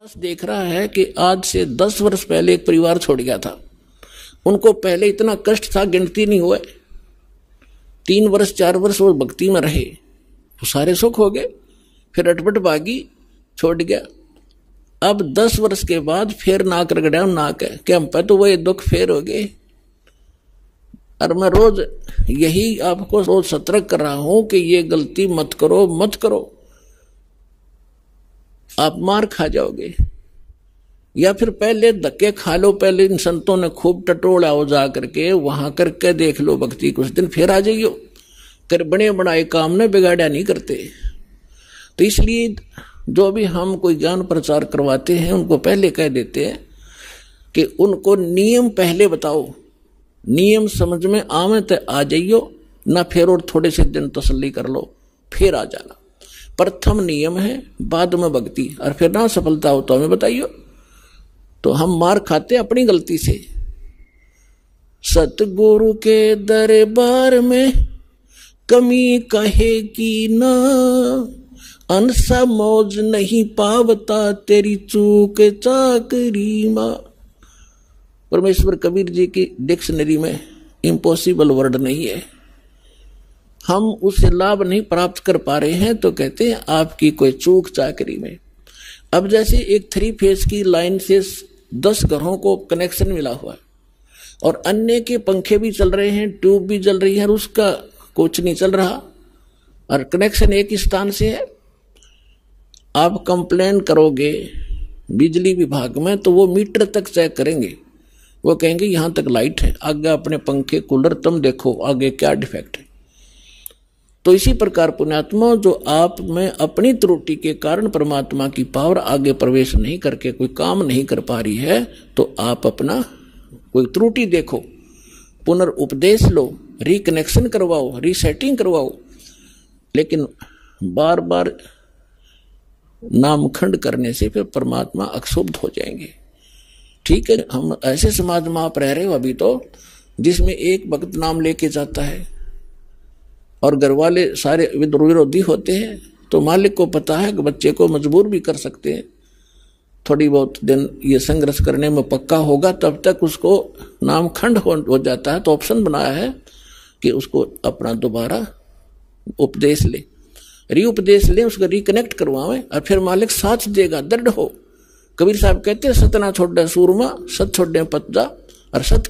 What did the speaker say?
देख रहा है कि आज से 10 वर्ष पहले एक परिवार छोड़ गया था। उनको पहले इतना कष्ट था, गिनती नहीं हुए। 3 वर्ष 4 वर्ष वो भक्ति में रहे, तो सारे सुख हो गए। फिर अटपट भागी, छोड़ गया। अब 10 वर्ष के बाद फिर नाक रगड़ा, नाक है कि हम पे तो वही दुख फेर हो गए। और मैं रोज यही आपको रोज सतर्क कर रहा हूं कि ये गलती मत करो, मत करो, आप मार खा जाओगे। या फिर पहले धक्के खा लो, पहले इन संतों ने खूब टटोला हो जा करके, वहां करके देख लो भक्ति, कुछ दिन फिर आ जाइयो। कर बने बनाए काम ने बिगाड़ा नहीं करते। तो इसलिए जो भी हम कोई ज्ञान प्रचार करवाते हैं उनको पहले कह देते हैं कि उनको नियम पहले बताओ, नियम समझ में आवे तो आ जाइयो, ना फिर और थोड़े से दिन तसल्ली कर लो, फिर आ जाना। प्रथम नियम है, बाद में भक्ति। और फिर ना सफलता हो तो हमें बताइयो। तो हम मार खाते अपनी गलती से। सतगुरु के दरबार में कमी कहेगी ना, अनसा मौज नहीं पावता तेरी चूक चाकरी मां। परमेश्वर कबीर जी की डिक्शनरी में इम्पॉसिबल वर्ड नहीं है। हम उससे लाभ नहीं प्राप्त कर पा रहे हैं तो कहते हैं आपकी कोई चूक चाकरी में। अब जैसे एक 3 फेज की लाइन से 10 घरों को कनेक्शन मिला हुआ है और अन्य के पंखे भी चल रहे हैं, ट्यूब भी जल रही है, और उसका कुछ नहीं चल रहा और कनेक्शन एक स्थान से है। आप कंप्लेन करोगे बिजली विभाग में तो वो मीटर तक चेक करेंगे। वो कहेंगे यहां तक लाइट है, आगे अपने पंखे कूलर तुम देखो आगे क्या डिफेक्ट है। तो इसी प्रकार पुण्यात्मा, जो आप में अपनी त्रुटि के कारण परमात्मा की पावर आगे प्रवेश नहीं करके कोई काम नहीं कर पा रही है, तो आप अपना कोई त्रुटि देखो, पुनर्उपदेश लो, रिकनेक्शन करवाओ, रीसेटिंग करवाओ। लेकिन बार बार नामखंड करने से फिर परमात्मा अक्षुब्ध हो जाएंगे। ठीक है, हम ऐसे समाज में आप रह रहे हो अभी तो, जिसमें एक भक्त नाम लेके जाता है और घर वाले सारे विरोधी होते हैं, तो मालिक को पता है कि बच्चे को मजबूर भी कर सकते हैं। थोड़ी बहुत दिन ये संघर्ष करने में पक्का होगा, तब तक उसको नामखंड हो जाता है। तो ऑप्शन बनाया है कि उसको अपना दोबारा उपदेश ले, रीउपदेश ले, उसको रिकनेक्ट करवाएं और फिर मालिक साथ देगा। दृढ़ हो। कबीर साहब कहते हैं सतना छोड़े सूरमा, सत छोड़े पतजा, और सत